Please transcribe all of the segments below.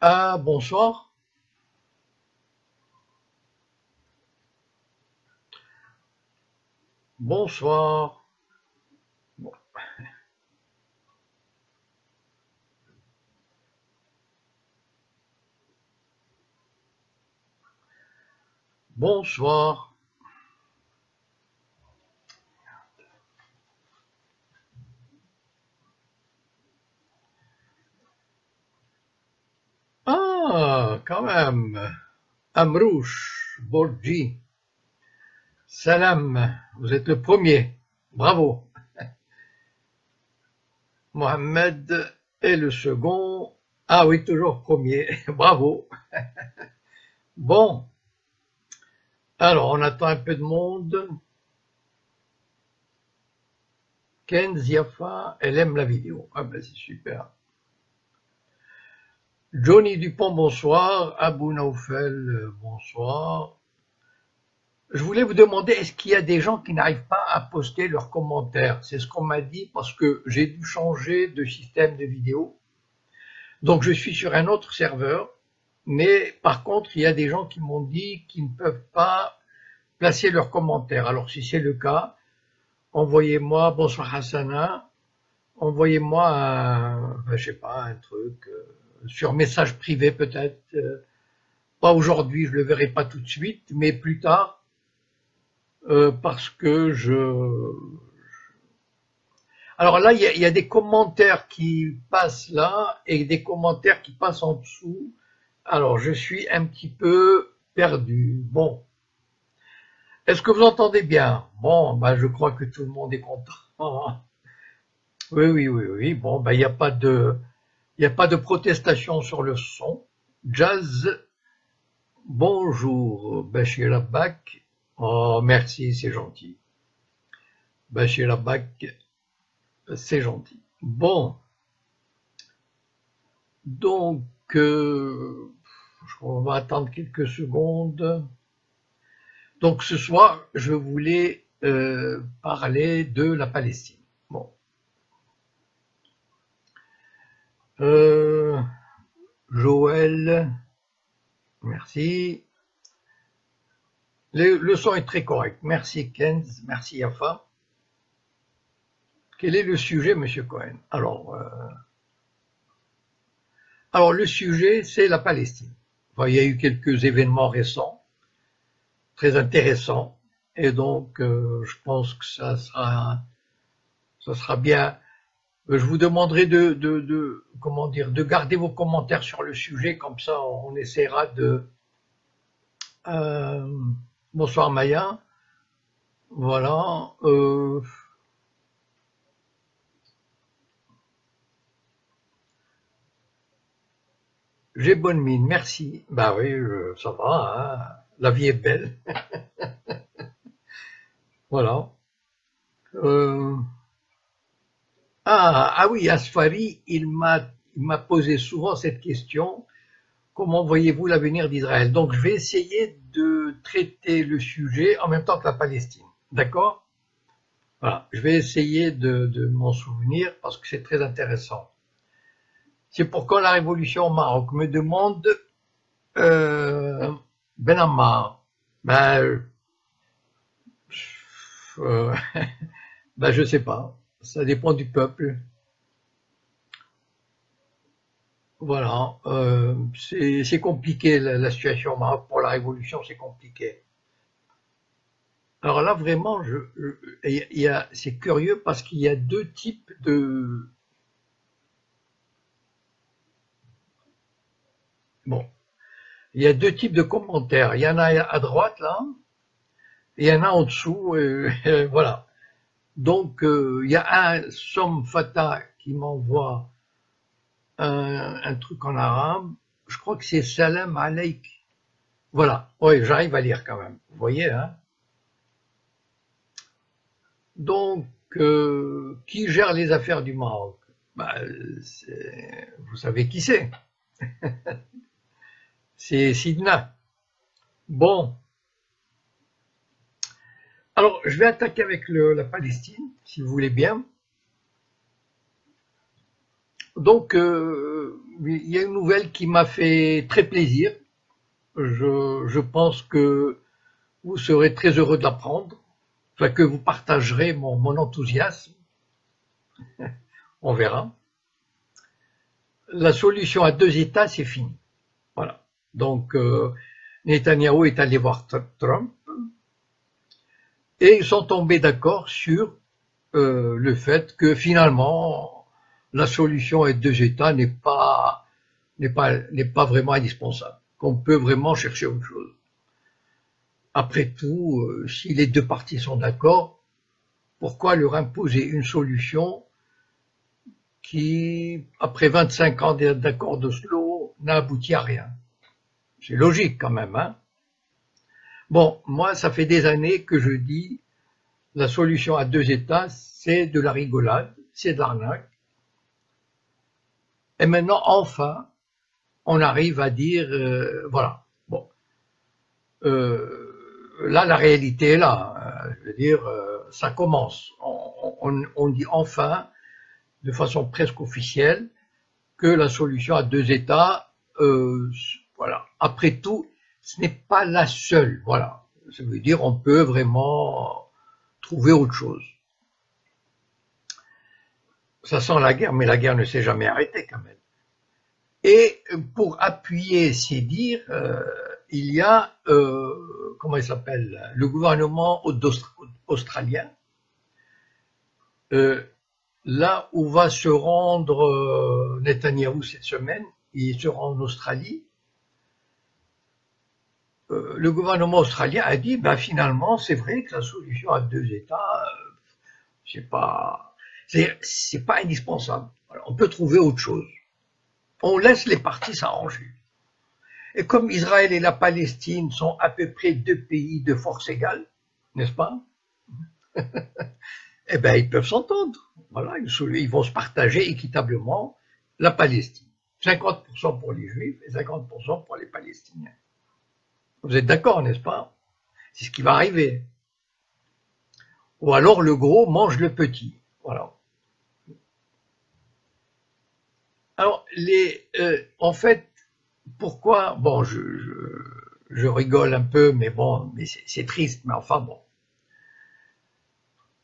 Ah, bonsoir. Bonsoir. Bon, bonsoir. Ah, quand même. Amrouche, Borgi, Salam, vous êtes le premier. Bravo. Mohamed est le second. Ah oui, toujours premier. Bravo. Bon, alors on attend un peu de monde. Ken Ziafa, elle aime la vidéo. Ah ben c'est super. Johnny Dupont, bonsoir. Abou Naoufel, bonsoir. Je voulais vous demander, est-ce qu'il y a des gens qui n'arrivent pas à poster leurs commentaires? C'est ce qu'on m'a dit parce que j'ai dû changer de système de vidéo. Donc je suis sur un autre serveur, mais par contre, il y a des gens qui m'ont dit qu'ils ne peuvent pas placer leurs commentaires. Alors si c'est le cas, envoyez-moi, bonsoir Hassana, envoyez-moi je sais pas, un truc, sur message privé peut-être. Pas aujourd'hui, je le verrai pas tout de suite, mais plus tard, parce que alors là, il y a des commentaires qui passent là et des commentaires qui passent en dessous. Alors, je suis un petit peu perdu. Bon, est-ce que vous entendez bien? Bon, ben, je crois que tout le monde est content. Oui, oui, oui, oui. Bon, ben, il y a pas de protestation sur le son. Jazz, bonjour, Bachir Abbak. Oh, merci, c'est gentil. Bachir Abbak, c'est gentil. Bon, donc, on va attendre quelques secondes. Donc ce soir, je voulais parler de la Palestine. Bon, euh, Joël, merci. Le son est très correct. Merci Kenz, merci Yafa. Quel est le sujet, Monsieur Cohen? Alors le sujet, c'est la Palestine. Enfin, il y a eu quelques événements récents, très intéressants, et donc je pense que ça sera bien. Je vous demanderai comment dire, de garder vos commentaires sur le sujet, comme ça on essaiera de. Euh, bonsoir Maya, voilà. J'ai bonne mine, merci. Bah oui, ça va, hein. La vie est belle, voilà. Euh, ah oui, Asfari, il m'a posé souvent cette question. Comment voyez-vous l'avenir d'Israël? Donc je vais essayer de traiter le sujet en même temps que la Palestine. D'accord? Voilà, je vais essayer de m'en souvenir parce que c'est très intéressant. C'est pourquoi la révolution au Maroc me demande Ben Ammar. Ben, euh, ben je sais pas. Ça dépend du peuple. Voilà. C'est compliqué la situation au Maroc pour la révolution, c'est compliqué. Alors là vraiment, c'est curieux parce qu'il y a deux types de. Bon, il y a deux types de commentaires. Il y en a à droite là, et il y en a en dessous. Voilà. Donc, il y a un Somme Fata qui m'envoie un truc en arabe. Je crois que c'est Salam Aleik. Voilà. Oui, j'arrive à lire quand même. Vous voyez, hein? Donc, qui gère les affaires du Maroc? Bah, vous savez qui c'est? C'est Sidna. Bon, alors je vais attaquer avec la Palestine, si vous voulez bien. Donc, il y a une nouvelle qui m'a fait très plaisir. Je pense que vous serez très heureux de l'apprendre, enfin que vous partagerez mon enthousiasme. On verra. La solution à deux États, c'est fini. Voilà. Donc, Netanyahou est allé voir Trump et ils sont tombés d'accord sur le fait que finalement, la solution à deux États n'est pas vraiment indispensable, qu'on peut vraiment chercher autre chose. Après tout, si les deux parties sont d'accord, pourquoi leur imposer une solution qui, après 25 ans d'accord d'Oslo, n'a abouti à rien? C'est logique quand même, hein? Bon, moi, ça fait des années que je dis la solution à deux États, c'est de la rigolade, c'est de l'arnaque. Et maintenant, enfin, on arrive à dire, voilà, bon, là, la réalité est là. Je veux dire, ça commence. On dit enfin, de façon presque officielle, que la solution à deux États, voilà. Après tout, ce n'est pas la seule. Voilà. Ça veut dire, on peut vraiment trouver autre chose. Ça sent la guerre, mais la guerre ne s'est jamais arrêtée quand même. Et pour appuyer ces dires, il y a, comment il s'appelle, le gouvernement australien, là où va se rendre Netanyahou cette semaine, il se rend en Australie. Le gouvernement australien a dit, ben finalement, c'est vrai que la solution à deux États, c'est pas indispensable. Alors, on peut trouver autre chose. On laisse les parties s'arranger. Et comme Israël et la Palestine sont à peu près deux pays de force égale, n'est-ce pas? Eh bien, ils peuvent s'entendre. Voilà, ils vont se partager équitablement la Palestine. 50% pour les Juifs et 50% pour les Palestiniens. Vous êtes d'accord, n'est-ce pas? C'est ce qui va arriver. Ou alors le gros mange le petit. Voilà. Alors, en fait, pourquoi? Bon, je rigole un peu, mais bon, mais c'est triste, mais enfin bon.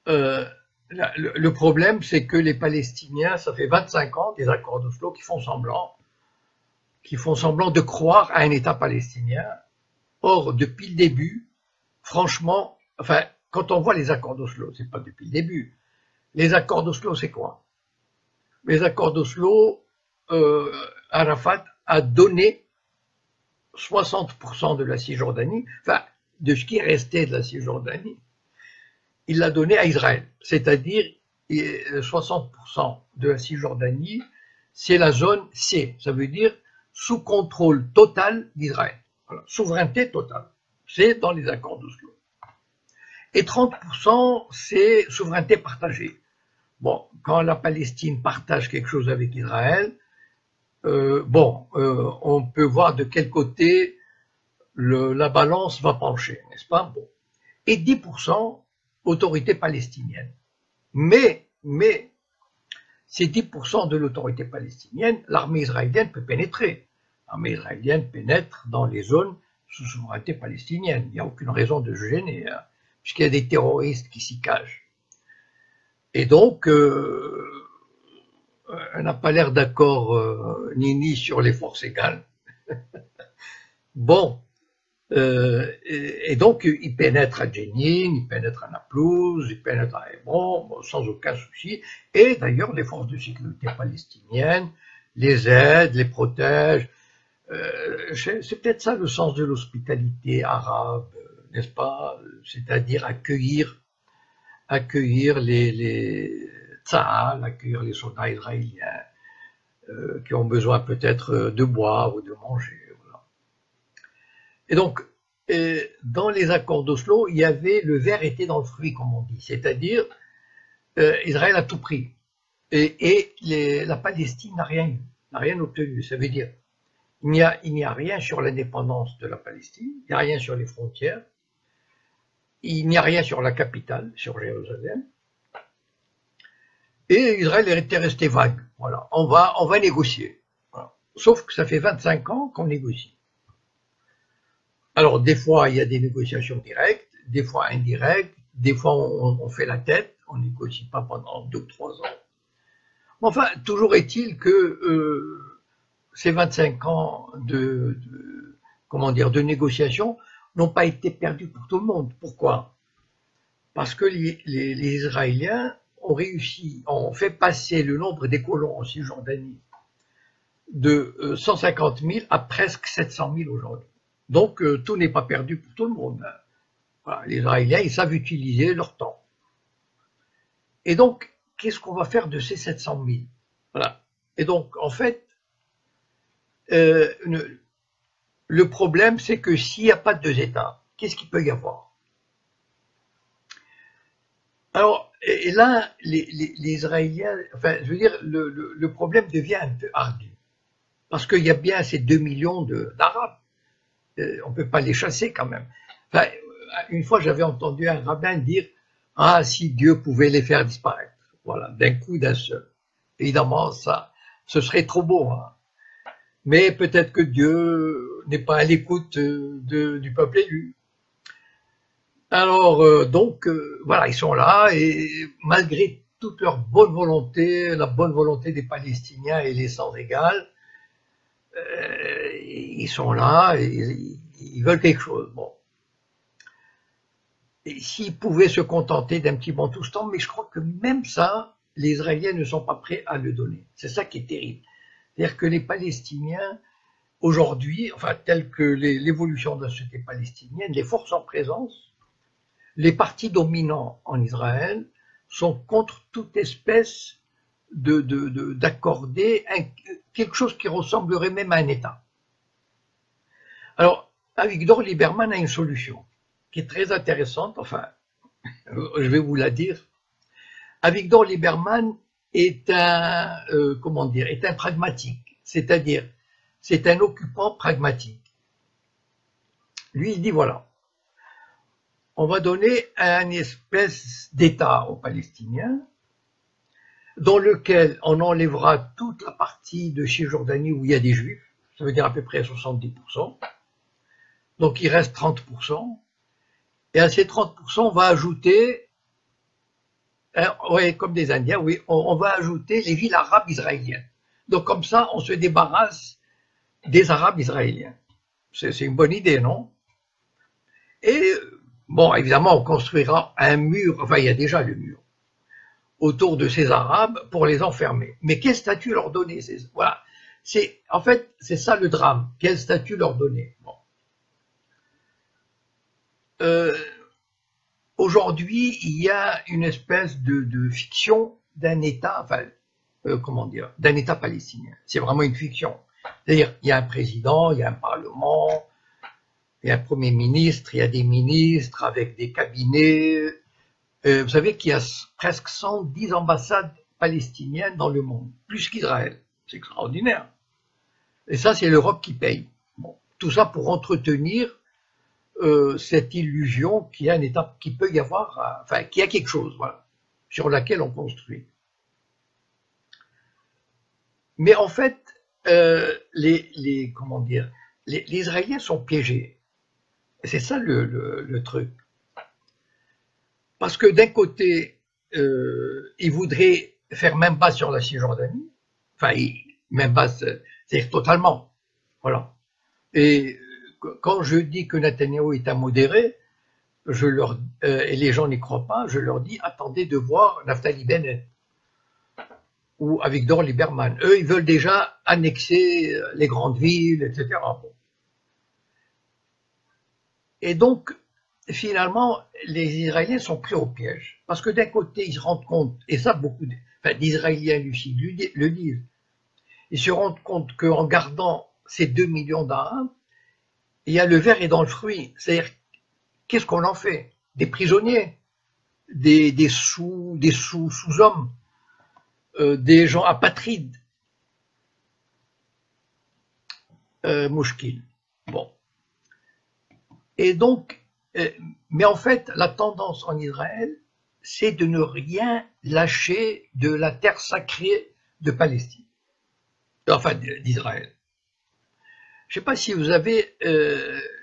Le problème, c'est que les Palestiniens, ça fait 25 ans des accords d'Oslo qui font semblant de croire à un État palestinien. Or, depuis le début, franchement, enfin, quand on voit les accords d'Oslo, c'est pas depuis le début. Les accords d'Oslo, c'est quoi? Les accords d'Oslo, Arafat a donné 60% de la Cisjordanie, enfin, de ce qui restait de la Cisjordanie, il l'a donné à Israël. C'est-à-dire, 60% de la Cisjordanie, c'est la zone C. Ça veut dire sous contrôle total d'Israël. Voilà. Souveraineté totale. C'est dans les accords d'Oslo. Et 30%, c'est souveraineté partagée. Bon, quand la Palestine partage quelque chose avec Israël, on peut voir de quel côté la balance va pencher, n'est-ce pas? Bon. Et 10%, autorité palestinienne. Mais, ces 10% de l'autorité palestinienne, l'armée israélienne peut pénétrer. L'armée israélienne pénètre dans les zones sous souveraineté palestinienne. Il n'y a aucune raison de se gêner, hein, puisqu'il y a des terroristes qui s'y cachent. Et donc, on n'a pas l'air d'accord ni sur les forces égales. Bon, et donc il pénètre à Jenin, il pénètre à Naplouse, il pénètre à Hébron, bon, sans aucun souci. Et d'ailleurs, les forces de sécurité palestiniennes les aident, les protègent. C'est peut-être ça le sens de l'hospitalité arabe, n'est-ce pas? C'est-à-dire accueillir les Tsahal, accueillir les soldats israéliens qui ont besoin peut-être de boire ou de manger. Voilà. Et donc, dans les accords d'Oslo, il y avait le ver était dans le fruit, comme on dit, c'est-à-dire Israël a tout pris et la Palestine n'a rien obtenu. Ça veut dire il n'y a rien sur l'indépendance de la Palestine, il n'y a rien sur les frontières, il n'y a rien sur la capitale, sur Jérusalem. Et Israël était resté vague. Voilà, on va négocier. Voilà. Sauf que ça fait 25 ans qu'on négocie. Alors, des fois, il y a des négociations directes, des fois indirectes, des fois on fait la tête, on négocie pas pendant 2 ou 3 ans. Enfin, toujours est-il que ces 25 ans comment dire, de négociation n'ont pas été perdus pour tout le monde. Pourquoi? Parce que les Israéliens ont fait passer le nombre des colons en Cisjordanie de 150 000 à presque 700 000 aujourd'hui. Donc, tout n'est pas perdu pour tout le monde. Voilà, les Israéliens, ils savent utiliser leur temps. Et donc, qu'est-ce qu'on va faire de ces 700 000? Voilà. Et donc, en fait, le problème, c'est que s'il n'y a pas de 2 États, qu'est-ce qu'il peut y avoir? Alors, et là, les Israéliens, enfin, je veux dire, le problème devient un peu ardu. Parce qu'il y a bien ces 2 millions d'Arabes. On ne peut pas les chasser quand même. Enfin, une fois, j'avais entendu un rabbin dire « Ah, si Dieu pouvait les faire disparaître ». Voilà, d'un coup, d'un seul. Évidemment, ça, ce serait trop beau. Hein. Mais peut-être que Dieu n'est pas à l'écoute du peuple élu. Alors, donc, voilà, ils sont là et malgré toute leur bonne volonté, la bonne volonté des Palestiniens et les sans égal, ils sont là et ils veulent quelque chose. Bon. Et s'ils pouvaient se contenter d'un petit bantoustan, mais je crois que même ça, les Israéliens ne sont pas prêts à le donner. C'est ça qui est terrible. C'est-à-dire que les Palestiniens, aujourd'hui, enfin, telle que l'évolution de la société palestinienne, les forces en présence, les partis dominants en Israël sont contre toute espèce d'accorder quelque chose qui ressemblerait même à un État. Alors, Avigdor Lieberman a une solution qui est très intéressante, enfin, je vais vous la dire. Avigdor Lieberman est comment dire, est un pragmatique, c'est-à-dire, c'est un occupant pragmatique. Lui, il dit voilà, on va donner une espèce d'État aux Palestiniens, dans lequel on enlèvera toute la partie de Cisjordanie où il y a des Juifs, ça veut dire à peu près 70%, donc il reste 30%, et à ces 30%, on va ajouter, ouais, comme des Indiens, oui, on va ajouter les villes arabes israéliennes. Donc comme ça, on se débarrasse des Arabes israéliens. C'est une bonne idée, non? Et bon, évidemment, on construira un mur, enfin il y a déjà le mur, autour de ces Arabes pour les enfermer. Mais quel statut leur donner? Voilà. En fait, c'est ça le drame. Quel statut leur donner? Bon. Aujourd'hui, il y a une espèce de fiction d'un État, enfin, comment dire, d'un État palestinien. C'est vraiment une fiction. C'est-à-dire, il y a un président, il y a un parlement, il y a un premier ministre, il y a des ministres avec des cabinets. Vous savez qu'il y a presque 110 ambassades palestiniennes dans le monde, plus qu'Israël. C'est extraordinaire. Et ça, c'est l'Europe qui paye. Bon, tout ça pour entretenir cette illusion qu'il y a un État, qui peut y avoir, enfin, qu'il y a quelque chose, voilà, sur laquelle on construit. Mais en fait, comment dire, les Israéliens sont piégés. C'est ça le truc. Parce que d'un côté, ils voudraient faire main basse sur la Cisjordanie, enfin, main basse, c'est-à-dire totalement, voilà. Et quand je dis que Netanyahou est un modéré, et les gens n'y croient pas, je leur dis attendez de voir Naftali Bennett ou Avigdor Lieberman. Eux, ils veulent déjà annexer les grandes villes, etc. Bon. Et donc, finalement, les Israéliens sont pris au piège. Parce que d'un côté, ils se rendent compte, et ça beaucoup d'Israéliens lucides le disent, ils se rendent compte qu'en gardant ces 2 millions d'Arabes, il y a le verre est dans le fruit. C'est-à-dire, qu'est-ce qu'on en fait? Des prisonniers, des sous-hommes, des gens apatrides. Mouchkil. Bon. Et donc, mais en fait, la tendance en Israël, c'est de ne rien lâcher de la terre sacrée de Palestine, enfin d'Israël. Je ne sais pas si vous avez,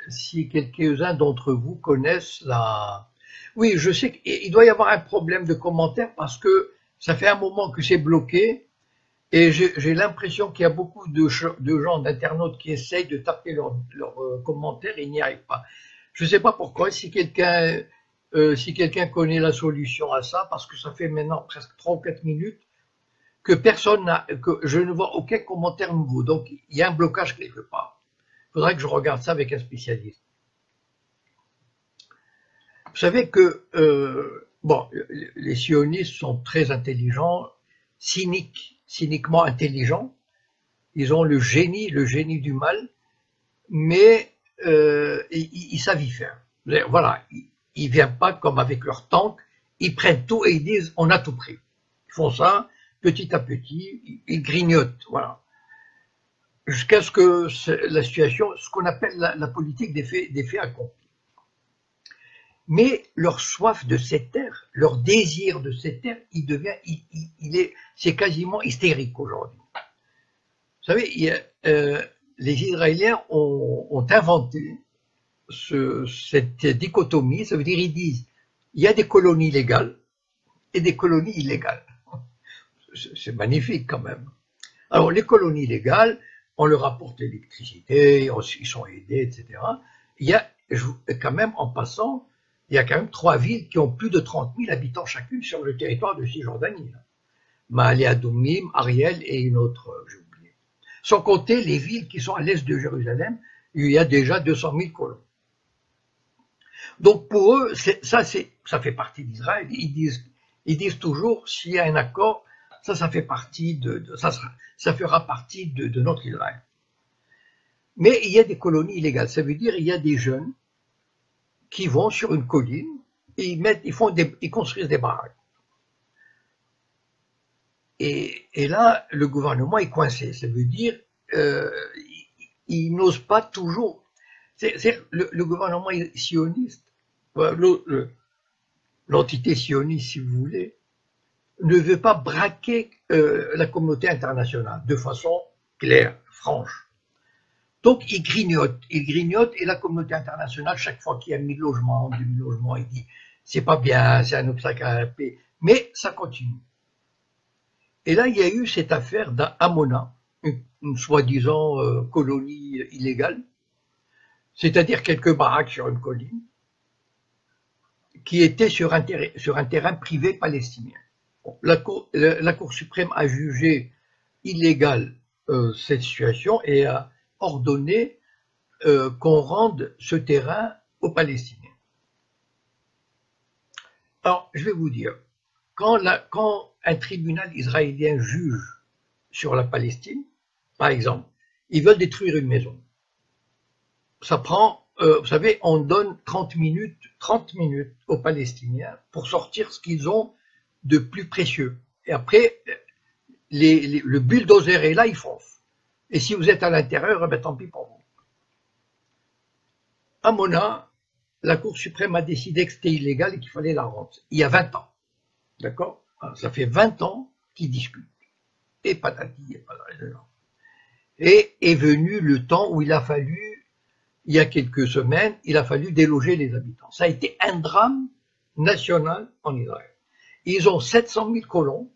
si quelques-uns d'entre vous connaissent la... Oui, je sais qu'il doit y avoir un problème de commentaires parce que ça fait un moment que c'est bloqué et j'ai l'impression qu'il y a beaucoup de gens, d'internautes qui essayent de taper leurs commentaires et ils n'y arrivent pas. Je ne sais pas pourquoi, si quelqu'un connaît la solution à ça, parce que ça fait maintenant presque 3 ou 4 minutes que que je ne vois aucun commentaire nouveau. Donc, il y a un blocage quelque part. Il faudrait que je regarde ça avec un spécialiste. Vous savez que, bon, les sionistes sont très intelligents, cyniquement intelligents. Ils ont le génie du mal, mais ils savent y faire. Voilà, ils viennent pas comme avec leur tank, ils prennent tout et ils disent on a tout pris. Ils font ça petit à petit, ils grignotent, voilà. Jusqu'à ce que la situation, ce qu'on appelle la politique des faits accomplis. Mais leur soif de cette terre, leur désir de cette terre, c'est quasiment hystérique aujourd'hui. Vous savez, les Israéliens ont inventé cette dichotomie, ça veut dire ils disent il y a des colonies légales et des colonies illégales. C'est magnifique quand même. Alors les colonies légales, on leur apporte l'électricité, ils sont aidés, etc. Il y a quand même, en passant, il y a quand même 3 villes qui ont plus de 30 000 habitants chacune sur le territoire de Cisjordanie. Ma'ale Adumim, Ariel et une autre, j'ai oublié. Sans compter les villes qui sont à l'est de Jérusalem, il y a déjà 200 000 colons. Donc pour eux, ça fait partie d'Israël. Ils disent toujours, s'il y a un accord, ça fait partie ça fera partie de notre Israël. Mais il y a des colonies illégales. Ça veut dire il y a des jeunes qui vont sur une colline et ils construisent des baraques. Et là, le gouvernement est coincé. Ça veut dire il n'ose pas toujours. Le gouvernement sioniste, l'entité sioniste, si vous voulez, ne veut pas braquer la communauté internationale de façon claire, franche. Donc, il grignote, et la communauté internationale, chaque fois qu'il y a 1000 logements, 2000 logements, il dit c'est pas bien, c'est un obstacle à la paix, mais ça continue. Et là, il y a eu cette affaire d'Amona, une soi-disant colonie illégale, c'est-à-dire quelques baraques sur une colline, qui était sur un terrain privé palestinien. La Cour suprême a jugé illégale cette situation et a ordonné qu'on rende ce terrain aux Palestiniens. Alors, je vais vous dire, quand un tribunal israélien juge sur la Palestine, par exemple, ils veulent détruire une maison. Ça prend, vous savez, on donne 30 minutes aux Palestiniens pour sortir ce qu'ils ont de plus précieux. Et après, le bulldozer est là, il fonce. Et si vous êtes à l'intérieur, ben, tant pis pour vous. À Mona, la Cour suprême a décidé que c'était illégal et qu'il fallait la rendre. Il y a 20 ans. D'accord? Ça fait 20 ans qu'ils discutent. Et patati, et patati. Et est venu le temps où il a fallu, il y a quelques semaines, il a fallu déloger les habitants. Ça a été un drame national en Israël. Ils ont 700 000 colons.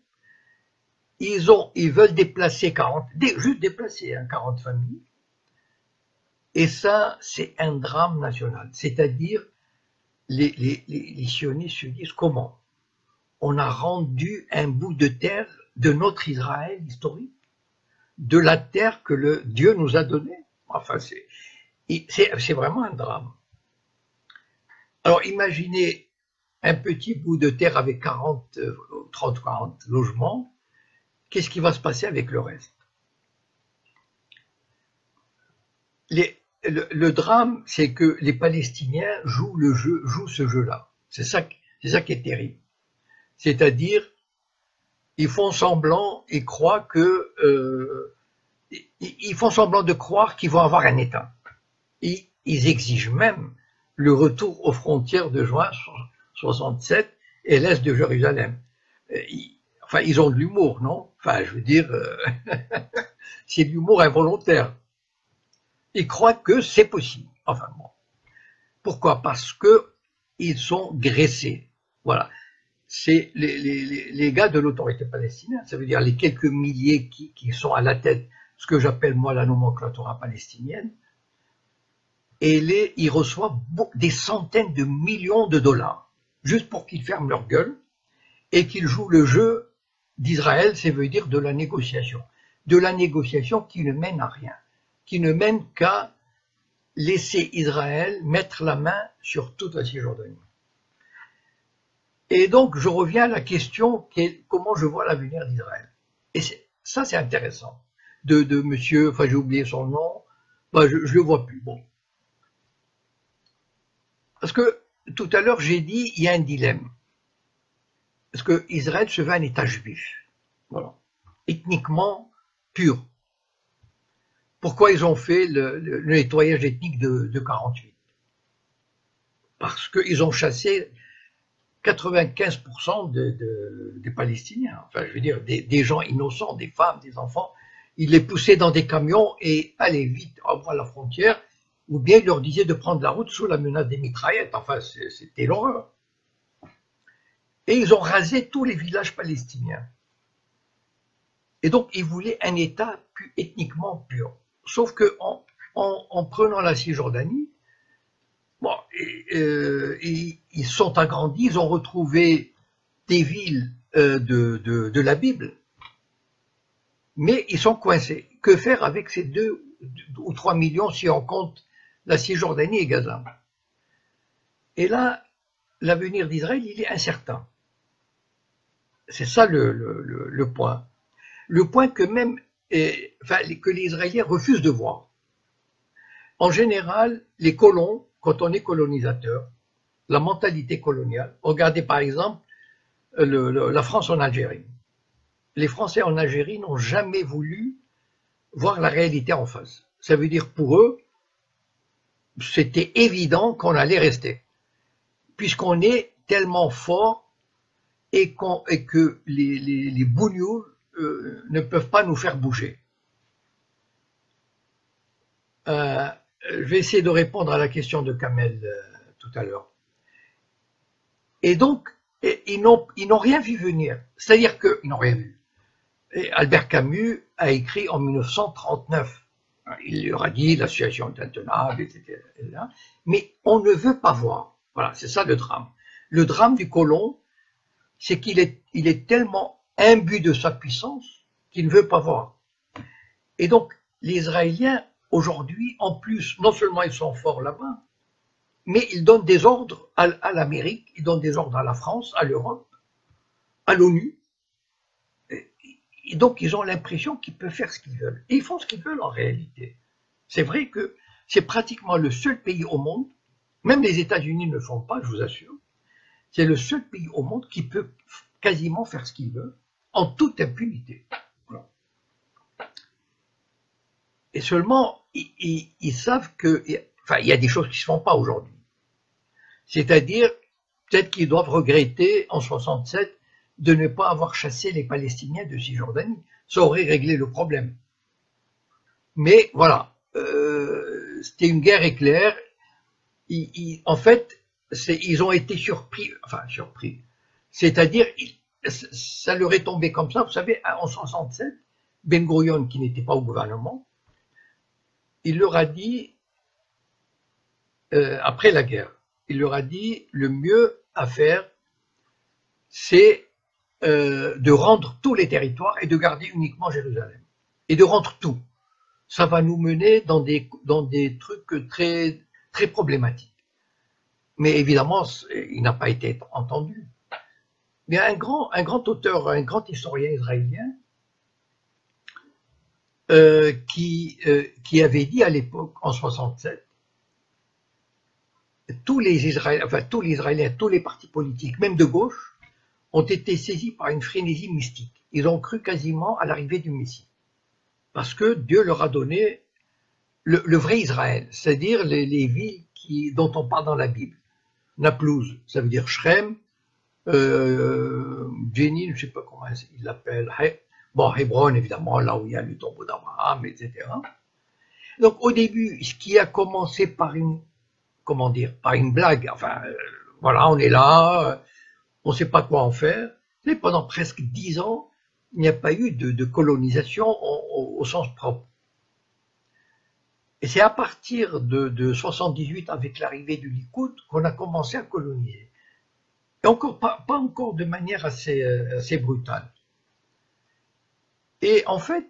Ils veulent déplacer 40 familles. Et ça, c'est un drame national. C'est-à-dire, les sionistes se disent comment? On a rendu un bout de terre de notre Israël historique, de la terre que Dieu nous a donnée. Enfin, c'est vraiment un drame. Alors, imaginez un petit bout de terre avec 30 ou 40 logements. Qu'est-ce qui va se passer avec le reste? Le drame, c'est que les Palestiniens jouent ce jeu-là. C'est ça qui est terrible. C'est-à-dire, ils font semblant et croient ils font semblant de croire qu'ils vont avoir un État. Ils exigent même le retour aux frontières de juin 67 et l'est de Jérusalem. Enfin, ils ont de l'humour, non? Enfin, je veux dire, c'est de l'humour involontaire. Ils croient que c'est possible. Enfin bon. Pourquoi? Parce que ils sont graissés. Voilà. C'est les gars de l'autorité palestinienne, ça veut dire les quelques milliers qui sont à la tête, ce que j'appelle moi la nomenclatura palestinienne, et ils reçoivent des centaines de millions de dollars, juste pour qu'ils ferment leur gueule et qu'ils jouent le jeu d'Israël, ça veut dire de la négociation qui ne mène à rien, qui ne mène qu'à laisser Israël mettre la main sur toute la Cisjordanie. Et donc, je reviens à la question qui est comment je vois l'avenir d'Israël. Et ça, c'est intéressant. De monsieur, enfin, j'ai oublié son nom, ben, je le vois plus. Bon. Parce que tout à l'heure, j'ai dit, il y a un dilemme. Parce que Israël se veut un État juif. Voilà. Ethniquement pur. Pourquoi ils ont fait le nettoyage ethnique de 48? Parce qu'ils ont chassé 95% des Palestiniens, enfin je veux dire des gens innocents, des femmes, des enfants, ils les poussaient dans des camions et allez vite, au revoir la frontière, ou bien ils leur disaient de prendre la route sous la menace des mitraillettes, enfin c'était l'horreur. Et ils ont rasé tous les villages palestiniens. Et donc ils voulaient un État ethniquement pur. Sauf que en prenant la Cisjordanie, bon, ils sont agrandis, ils ont retrouvé des villes de la Bible, mais ils sont coincés. Que faire avec ces 2 ou 3 millions si on compte la Cisjordanie et Gaza? Et là, l'avenir d'Israël, il est incertain. C'est ça le point. Le point que même, que les Israéliens refusent de voir. En général, les colons, quand on est colonisateur, la mentalité coloniale, regardez par exemple la France en Algérie. Les Français en Algérie n'ont jamais voulu voir la réalité en face. Ça veut dire pour eux, c'était évident qu'on allait rester, puisqu'on est tellement fort et que les bougnoules ne peuvent pas nous faire bouger. Je vais essayer de répondre à la question de Kamel tout à l'heure. Et donc, ils n'ont rien vu venir. C'est-à-dire qu'ils n'ont rien vu. Et Albert Camus a écrit en 1939. Il leur a dit la situation est intenable, etc. Mais on ne veut pas voir. Voilà, c'est ça le drame. Le drame du colon, c'est qu'il est tellement imbu de sa puissance qu'il ne veut pas voir. Et donc, les Israéliens, aujourd'hui, en plus, non seulement ils sont forts là-bas, mais ils donnent des ordres à l'Amérique, ils donnent des ordres à la France, à l'Europe, à l'ONU. Et donc, ils ont l'impression qu'ils peuvent faire ce qu'ils veulent. Et ils font ce qu'ils veulent en réalité. C'est vrai que c'est pratiquement le seul pays au monde, même les États-Unis ne le font pas, je vous assure, c'est le seul pays au monde qui peut quasiment faire ce qu'il veut, en toute impunité. Voilà. Et seulement, ils savent que, enfin, il y a des choses qui ne se font pas aujourd'hui. C'est-à-dire, peut-être qu'ils doivent regretter, en 67, de ne pas avoir chassé les Palestiniens de Cisjordanie. Ça aurait réglé le problème. Mais voilà, c'était une guerre éclair. En fait, ils ont été surpris, enfin surpris. C'est-à-dire, ça leur est tombé comme ça. Vous savez, en 67, Ben Gurion, qui n'était pas au gouvernement, il leur a dit, après la guerre, il leur a dit, le mieux à faire, c'est de rendre tous les territoires et de garder uniquement Jérusalem. Et de rendre tout. Ça va nous mener dans des trucs très, très problématiques. Mais évidemment, il n'a pas été entendu. Il y a un grand auteur, un grand historien israélien qui avait dit à l'époque, en 67, tous les Israéliens, tous les partis politiques, même de gauche, ont été saisis par une frénésie mystique. Ils ont cru quasiment à l'arrivée du Messie. Parce que Dieu leur a donné le vrai Israël, c'est-à-dire les villes dont on parle dans la Bible. Naplouse, ça veut dire Shrem, Jenin, je ne sais pas comment il l'appelle. Bon, Hébron, évidemment, là où il y a le tombeau d'Abraham, etc. Donc, au début, ce qui a commencé par une, comment dire, par une blague, enfin, voilà, on est là, on ne sait pas quoi en faire. Et pendant presque 10 ans, il n'y a pas eu de colonisation au sens propre. Et c'est à partir de 78, avec l'arrivée du Likoud, qu'on a commencé à coloniser. Et encore pas encore de manière assez brutale. Et en fait,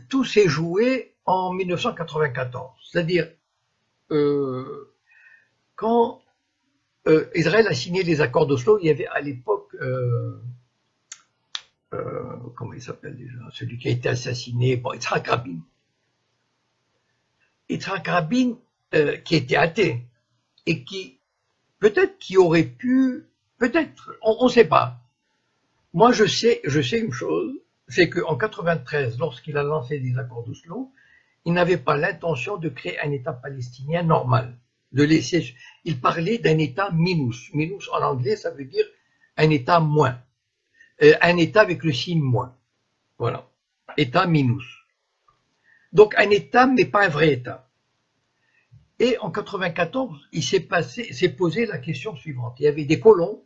tout s'est joué en 1994. C'est-à-dire, quand Israël a signé les accords d'Oslo, il y avait à l'époque, comment il s'appelle déjà, celui qui a été assassiné, bon, Yitzhak Rabin. Yitzhak Rabin, qui était athée, et qui, peut-être qui aurait pu, peut-être, on ne sait pas. Moi, je sais une chose, c'est qu'en 93, lorsqu'il a lancé les accords d'Oslo, il n'avait pas l'intention de créer un État palestinien normal. De laisser, il parlait d'un État minus. Minus en anglais, ça veut dire un État moins. Un État avec le signe moins. Voilà. État minus. Donc un État, mais pas un vrai État. Et en 94, il s'est posé la question suivante. Il y avait des colons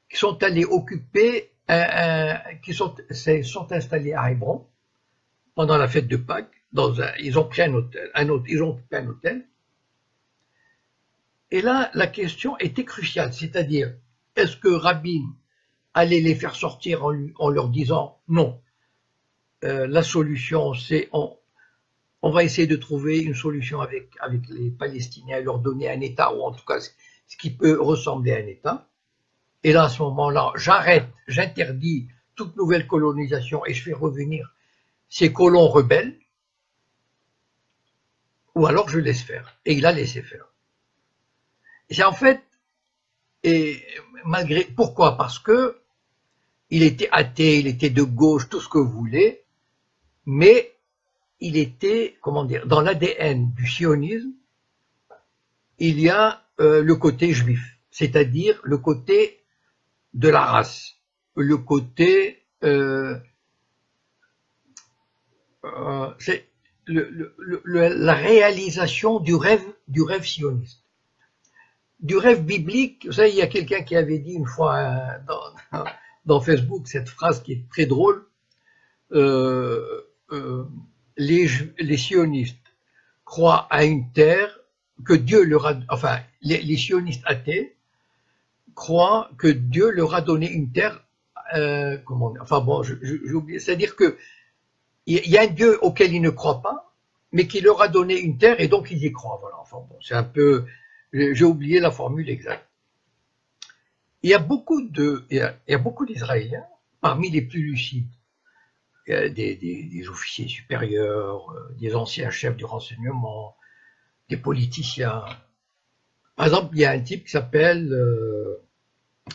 qui sont allés occuper, qui sont installés à Hébron pendant la fête de Pâques. Ils ont pris un hôtel, ils ont occupé un hôtel. Et là, la question était cruciale, c'est-à-dire, est-ce que Rabin allait les faire sortir en leur disant non, la solution c'est on va essayer de trouver une solution avec les Palestiniens et leur donner un État, ou en tout cas ce qui peut ressembler à un État. Et là, à ce moment-là, j'interdis toute nouvelle colonisation et je fais revenir ces colons rebelles, ou alors je laisse faire. Et il a laissé faire. Et c'est en fait, et pourquoi? Parce que il était athée, il était de gauche, tout ce que vous voulez, mais il était, comment dire, dans l'ADN du sionisme, il y a le côté juif, c'est-à-dire le côté de la race, le côté, c'est la réalisation du rêve sioniste, du rêve biblique. Vous savez, il y a quelqu'un qui avait dit une fois dans Facebook cette phrase qui est très drôle. Les sionistes croient à une terre que Dieu leur a, enfin, les sionistes athées croient que Dieu leur a donné une terre, comment, enfin bon, j'ai oublié, c'est-à-dire que il y a un Dieu auquel ils ne croient pas, mais qui leur a donné une terre et donc ils y croient. Voilà, enfin bon, c'est un peu, j'ai oublié la formule exacte. Il y a beaucoup d'Israéliens, parmi les plus lucides, des officiers supérieurs, des anciens chefs du renseignement, des politiciens. Par exemple, il y a un type qui s'appelle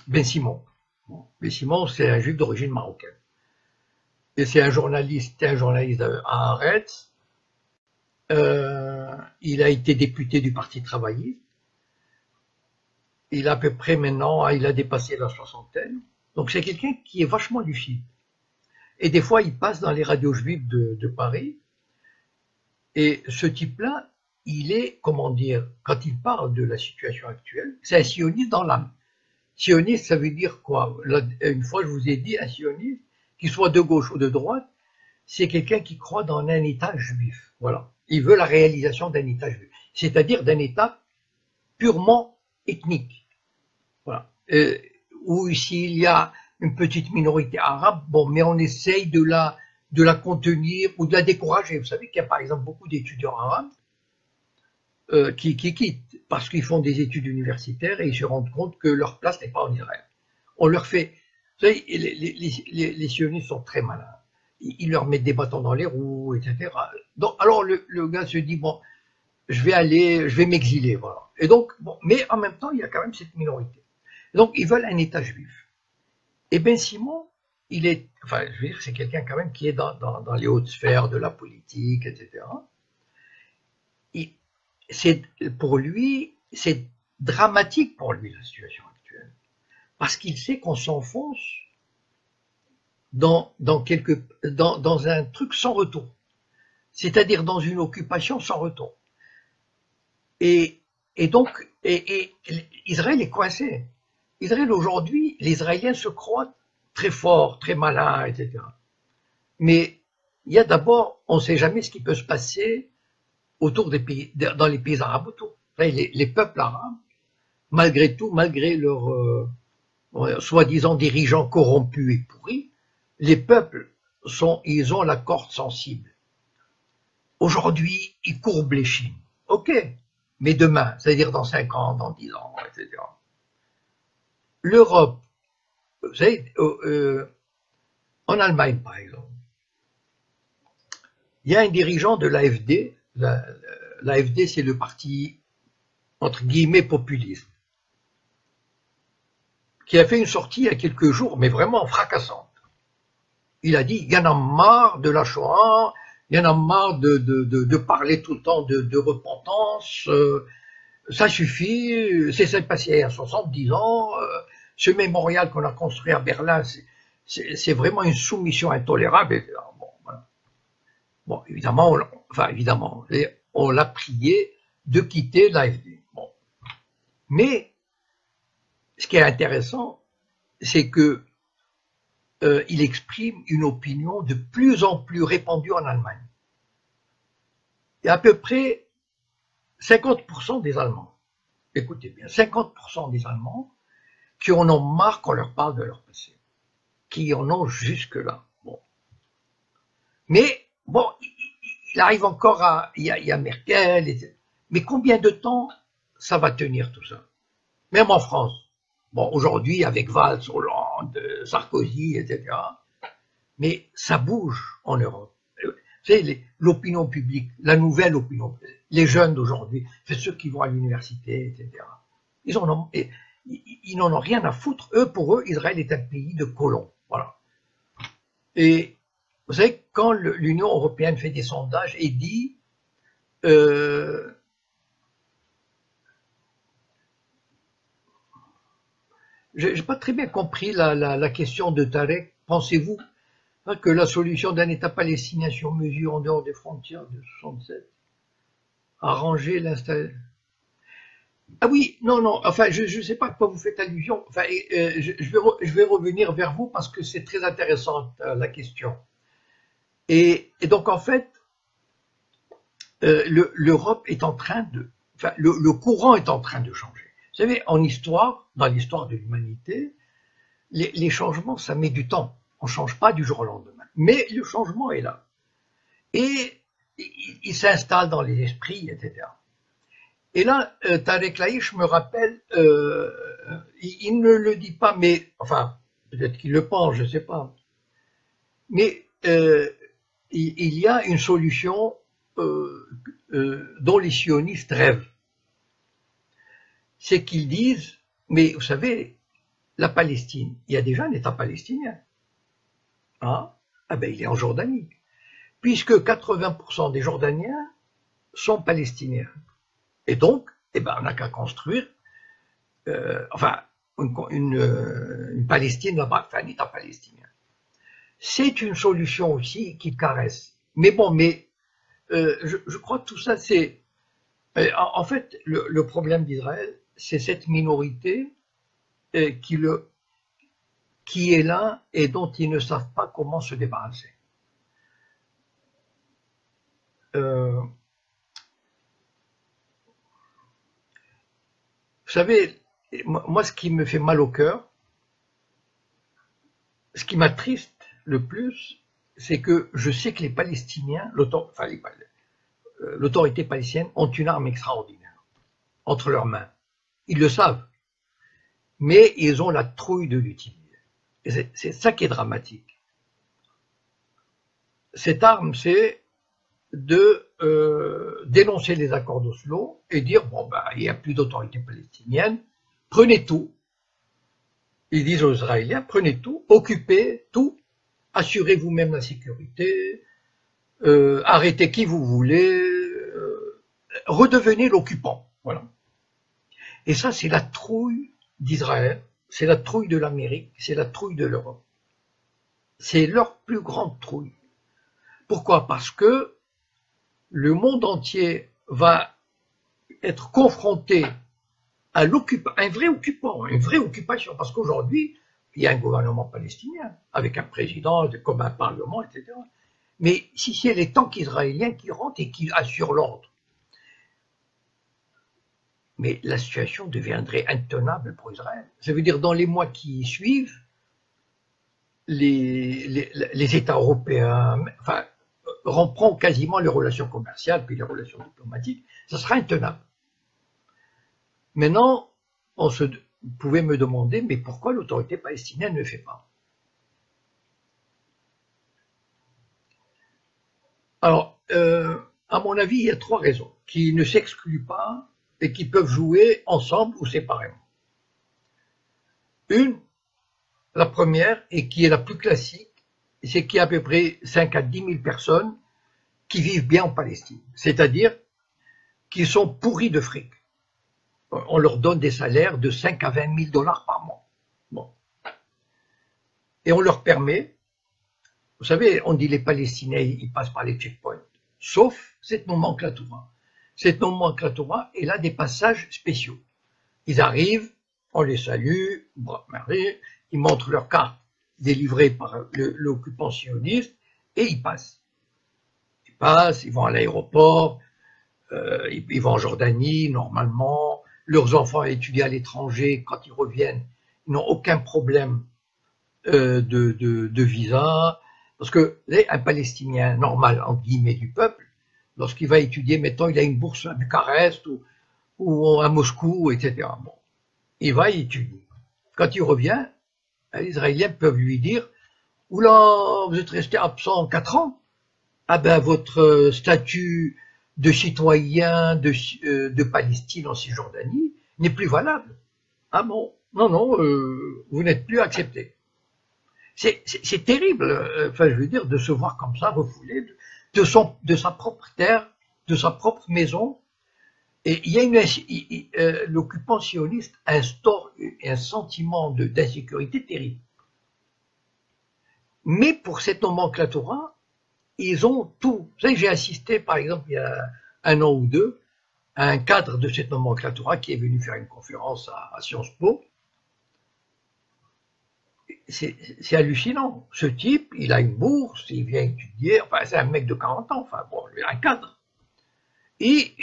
Ben Simon. Ben Simon, c'est un juif d'origine marocaine. Et c'est un journaliste à Haaretz. Il a été député du Parti travailliste. Il a à peu près maintenant, il a dépassé la soixantaine. Donc c'est quelqu'un qui est vachement lucide. Et des fois, il passe dans les radios juives de Paris. Et ce type-là, il est, comment dire, quand il parle de la situation actuelle, c'est un sioniste dans l'âme. Sioniste, ça veut dire quoi? Une fois, je vous ai dit, un sioniste, qu'il soit de gauche ou de droite, c'est quelqu'un qui croit dans un État juif. Voilà. Il veut la réalisation d'un État juif, c'est-à-dire d'un État purement ethnique. Voilà. Où s'il y a une petite minorité arabe, bon, mais on essaye de la contenir ou de la décourager. Vous savez qu'il y a par exemple beaucoup d'étudiants arabes qui quittent parce qu'ils font des études universitaires et ils se rendent compte que leur place n'est pas en Israël. On leur fait, vous savez, les sionistes sont très malins. Ils leur mettent des bâtons dans les roues, etc. Donc, alors le gars se dit bon, je vais m'exiler, voilà. Et donc, bon, mais en même temps, il y a quand même cette minorité. Donc, ils veulent un État juif. Et Ben Simon, il est, enfin, je veux dire, c'est quelqu'un quand même qui est dans les hautes sphères de la politique, etc. Pour lui, c'est dramatique pour lui la situation actuelle. parce qu'il sait qu'on s'enfonce dans un truc sans retour, c'est-à-dire dans une occupation sans retour. Et donc, Israël est coincé. Israël aujourd'hui, les Israéliens se croient très forts, très malins, etc. Mais il y a d'abord, on ne sait jamais ce qui peut se passer autour des pays, dans les pays arabes autour. Les peuples arabes, malgré tout, malgré leurs soi-disant dirigeants corrompus et pourris, les peuples ils ont la corde sensible. Aujourd'hui, ils courbent les chines. Ok, mais demain, c'est-à-dire dans 5 ans, dans 10 ans, etc. L'Europe, vous savez, en Allemagne par exemple, il y a un dirigeant de l'AfD, l'AfD c'est le parti entre guillemets populiste, qui a fait une sortie il y a quelques jours, mais vraiment fracassante. Il a dit, il y en a marre de la Shoah, il y en a marre de parler tout le temps de repentance, ça suffit, c'est ça passé il y a 70 ans, ce mémorial qu'on a construit à Berlin, c'est vraiment une soumission intolérable. Et, bon, voilà. Bon, évidemment, on l'a prié de quitter l'AfD. Bon. Mais, ce qui est intéressant, c'est que il exprime une opinion de plus en plus répandue en Allemagne. Il y a à peu près 50% des Allemands, écoutez bien, 50% des Allemands qui en ont marre qu'on leur parle de leur passé, qui en ont jusque-là. Bon. Mais, bon, il arrive encore à... Il y a Merkel, etc. Mais combien de temps ça va tenir tout ça? Même en France. Bon, aujourd'hui, avec Valls, Hollande, Sarkozy, etc. Mais ça bouge en Europe. Vous savez, l'opinion publique, la nouvelle opinion publique, les jeunes d'aujourd'hui, c'est ceux qui vont à l'université, etc. Ils n'en ont rien à foutre. Pour eux, Israël est un pays de colons. Voilà. Et vous savez, quand l'Union européenne fait des sondages et dit j'ai pas très bien compris la question de Tarek. Pensez-vous que la solution d'un État palestinien sur mesure en dehors des frontières de 67 arranger l'installation? Ah oui, non, non, enfin, je ne sais pas à quoi vous faites allusion. Enfin, je vais revenir vers vous parce que c'est très intéressant la question. Et donc, en fait, l'Europe est en train de... Enfin, le courant est en train de changer. Vous savez, en histoire, dans l'histoire de l'humanité, les changements, ça met du temps. On ne change pas du jour au lendemain. Mais le changement est là. Et il s'installe dans les esprits, etc. Et là, Tarek Laïch me rappelle, il ne le dit pas, mais, enfin, peut-être qu'il le pense, je ne sais pas. Mais il y a une solution dont les sionistes rêvent. C'est qu'ils disent, mais vous savez, la Palestine, il y a déjà un État palestinien. Ah ben il est en Jordanie. Puisque 80% des Jordaniens sont palestiniens. Et donc, on n'a qu'à construire une Palestine là-bas, enfin un État palestinien. C'est une solution aussi qui caresse. Mais bon, je crois que tout ça, c'est... En fait, le problème d'Israël, c'est cette minorité qui est là et dont ils ne savent pas comment se débarrasser. Vous savez, moi, ce qui me fait mal au cœur, ce qui m'attriste le plus, c'est que je sais que les Palestiniens, l'autorité palestinienne, ont une arme extraordinaire entre leurs mains. Ils le savent, mais ils ont la trouille de l'utiliser. Et c'est ça qui est dramatique. Cette arme, c'est de dénoncer les accords d'Oslo et dire, bon, il n'y a plus d'autorité palestinienne, prenez tout. Ils disent aux Israéliens, prenez tout, occupez tout, assurez vous-même la sécurité, arrêtez qui vous voulez, redevenez l'occupant. Voilà. Et ça, c'est la trouille d'Israël, c'est la trouille de l'Amérique, c'est la trouille de l'Europe. C'est leur plus grande trouille. Pourquoi? Parce que le monde entier va être confronté à un vrai occupant, une vraie occupation, parce qu'aujourd'hui, il y a un gouvernement palestinien, avec un président, comme un parlement, etc. Mais si c'est les tanks israéliens qui rentrent et qui assurent l'ordre, mais la situation deviendrait intenable pour Israël. Ça veut dire, dans les mois qui suivent, les États européens, enfin, reprend quasiment les relations commerciales, puis les relations diplomatiques, ça sera intenable. Maintenant, vous pouvez me demander, mais pourquoi l'autorité palestinienne ne le fait pas? Alors, à mon avis, il y a trois raisons qui ne s'excluent pas et qui peuvent jouer ensemble ou séparément. La première, et qui est la plus classique, c'est qu'il y a à peu près 5 à 10 000 personnes qui vivent bien en Palestine, c'est-à-dire qui sont pourris de fric. On leur donne des salaires de 5 à 20 000 dollars par mois. Bon. Et on leur permet, vous savez, on dit les Palestiniens, ils passent par les checkpoints, sauf cette nomenclatura. Cette nomenclatura est là des passages spéciaux. Ils arrivent, on les salue, ils montrent leur carte délivrée par l'occupant sioniste et ils passent. Ils passent, ils vont à l'aéroport, ils vont en Jordanie normalement, leurs enfants étudient à l'étranger, quand ils reviennent, ils n'ont aucun problème de visa, parce que un Palestinien normal, entre guillemets, du peuple, lorsqu'il va étudier, mettons, il a une bourse à Bucarest ou à Moscou, etc. Bon, il va étudier. Quand il revient, les Israéliens peuvent lui dire « Oula, vous êtes resté absent 4 ans, ah ben votre statut de citoyen de Palestine en Cisjordanie n'est plus valable. Ah bon, non, vous n'êtes plus accepté. » C'est terrible, enfin je veux dire, de se voir comme ça, refoulé de sa propre terre, de sa propre maison. Et il y a l'occupant sioniste instaure un sentiment d'insécurité terrible. Mais pour cette nomenclatura, ils ont tout. Vous savez, j'ai assisté, par exemple, il y a 1 an ou 2, à un cadre de cette nomenclatura qui est venu faire une conférence à Sciences Po. C'est hallucinant. Ce type, il a une bourse, il vient étudier, enfin, c'est un mec de 40 ans, enfin, bon, un cadre. Et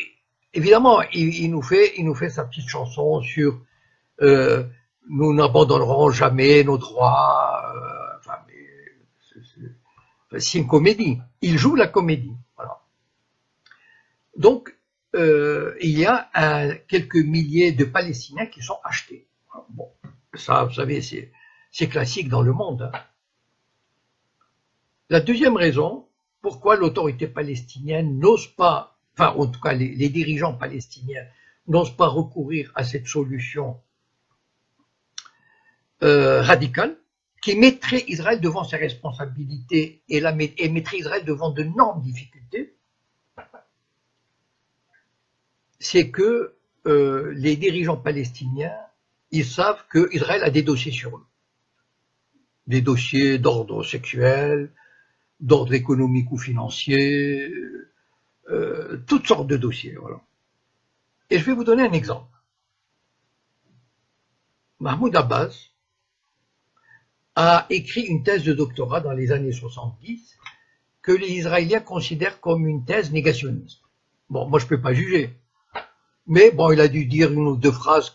évidemment, il nous fait sa petite chanson sur nous n'abandonnerons jamais nos droits. Enfin, c'est une comédie. Il joue la comédie. Voilà. Donc, il y a quelques milliers de Palestiniens qui sont achetés. Bon, ça, vous savez, c'est classique dans le monde. Hein. La deuxième raison, pourquoi l'autorité palestinienne n'ose pas, enfin en tout cas les dirigeants palestiniens n'osent pas recourir à cette solution radicale, qui mettrait Israël devant ses responsabilités et mettrait Israël devant d'énormes difficultés, c'est que les dirigeants palestiniens, ils savent qu'Israël a des dossiers sur eux. Des dossiers d'ordre sexuel, d'ordre économique ou financier, toutes sortes de dossiers. Voilà. Et je vais vous donner un exemple. Mahmoud Abbas a écrit une thèse de doctorat dans les années 70 que les Israéliens considèrent comme une thèse négationniste. Bon, moi je ne peux pas juger, mais bon, il a dû dire une ou deux phrases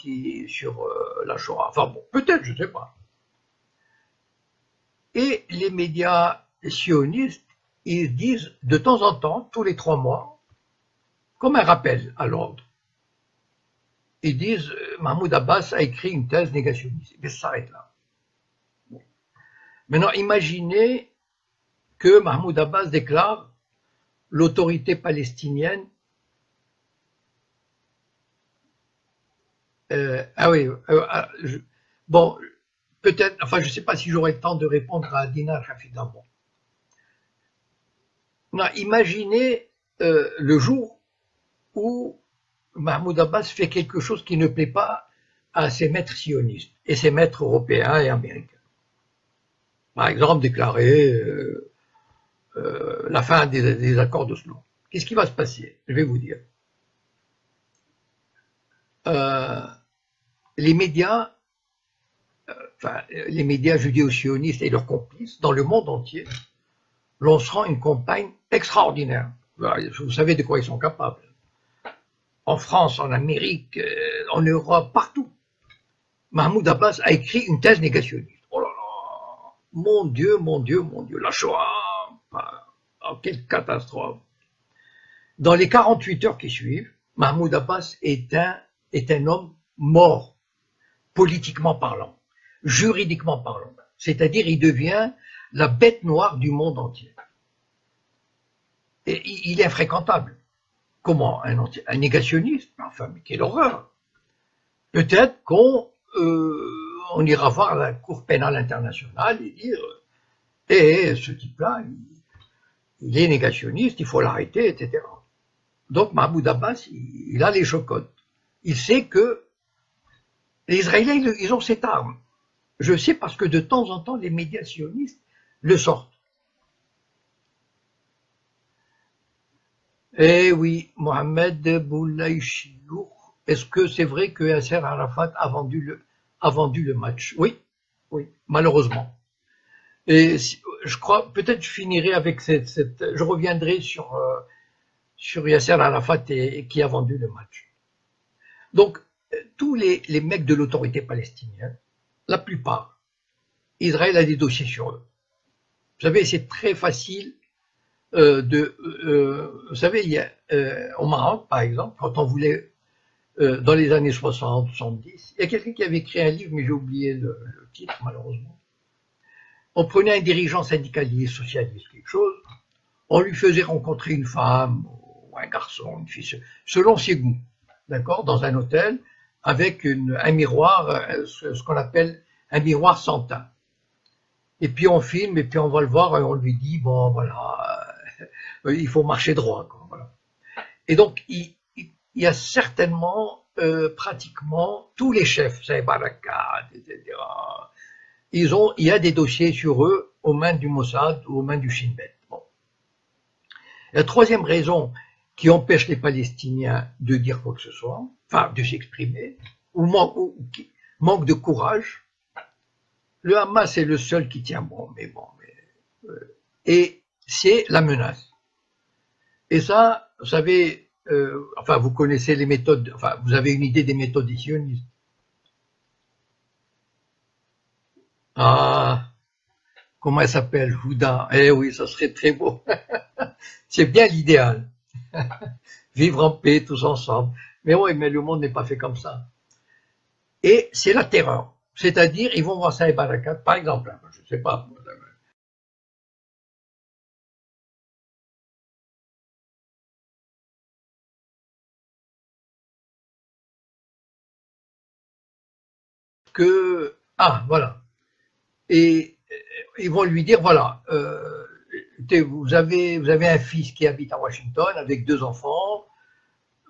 sur la Shoah. Enfin bon, peut-être, je ne sais pas. Et les médias sionistes, ils disent de temps en temps, tous les 3 mois, comme un rappel à l'ordre, ils disent Mahmoud Abbas a écrit une thèse négationniste. Mais ça s'arrête là. Bon. Maintenant, imaginez que Mahmoud Abbas déclare l'autorité palestinienne. Bon, peut-être, enfin, je ne sais pas si j'aurai le temps de répondre à Dina Rafida. Bon. Non, imaginez le jour où Mahmoud Abbas fait quelque chose qui ne plaît pas à ses maîtres sionistes et ses maîtres européens et américains. Par exemple, déclarer la fin des accords d'Oslo. Qu'est-ce qui va se passer? Je vais vous dire. Les médias, les médias judéo-sionistes et leurs complices dans le monde entier lanceront une campagne extraordinaire. Vous savez de quoi ils sont capables. En France, en Amérique, en Europe, partout. Mahmoud Abbas a écrit une thèse négationniste. Oh là là, mon Dieu, mon Dieu, mon Dieu, la Shoah, oh, quelle catastrophe. Dans les 48 heures qui suivent, Mahmoud Abbas est un homme mort, politiquement parlant, juridiquement parlant. C'est-à-dire, il devient la bête noire du monde entier. Et il est infréquentable. Comment? Un négationniste? Enfin, mais quelle horreur! Peut-être qu'on ira voir la Cour pénale internationale et dire ce type-là, il est négationniste, il faut l'arrêter, etc. Donc Mahmoud Abbas, il a les chocottes. Il sait que les Israéliens, ils ont cette arme. Je sais parce que de temps en temps, les médias sionistes le sortent. Eh oui, Mohamed Boulaïchiour, est-ce que c'est vrai que Yasser Arafat a vendu le match? Oui, oui, malheureusement. Et je crois, peut-être je finirai avec je reviendrai sur Yasser Arafat qui a vendu le match. Donc, tous les mecs de l'autorité palestinienne, la plupart, Israël a des dossiers sur eux. Vous savez, c'est très facile vous savez, il y a, au Maroc, par exemple, quand on voulait, dans les années 60, 70, il y a quelqu'un qui avait écrit un livre, mais j'ai oublié le titre, malheureusement. On prenait un dirigeant syndicaliste, socialiste, quelque chose, on lui faisait rencontrer une femme, ou un garçon, une fille, selon ses goûts, d'accord, dans un hôtel, avec un miroir, ce qu'on appelle un miroir sans teint. Et puis on filme, et puis on va le voir, et on lui dit, bon, voilà, il faut marcher droit, quoi, voilà. Et donc, il y a certainement, pratiquement, tous les chefs, Saïb Arakat, etc., il y a des dossiers sur eux aux mains du Mossad ou aux mains du Shin Bet. Bon. La troisième raison qui empêche les Palestiniens de dire quoi que ce soit, enfin, de s'exprimer, ou manque de courage, le Hamas est le seul qui tient bon, et c'est la menace. Et ça, vous savez, enfin, vous connaissez les méthodes, enfin, vous avez une idée des méthodes des sionistes. Ah, comment elle s'appelle, Houda? Eh oui, ça serait très beau. C'est bien l'idéal. Vivre en paix, tous ensemble. Mais oui, mais le monde n'est pas fait comme ça. Et c'est la terreur. C'est-à-dire, ils vont voir Saïb Arakat, par exemple, je ne sais pas, voilà. Et ils vont lui dire, voilà, vous avez un fils qui habite à Washington avec 2 enfants,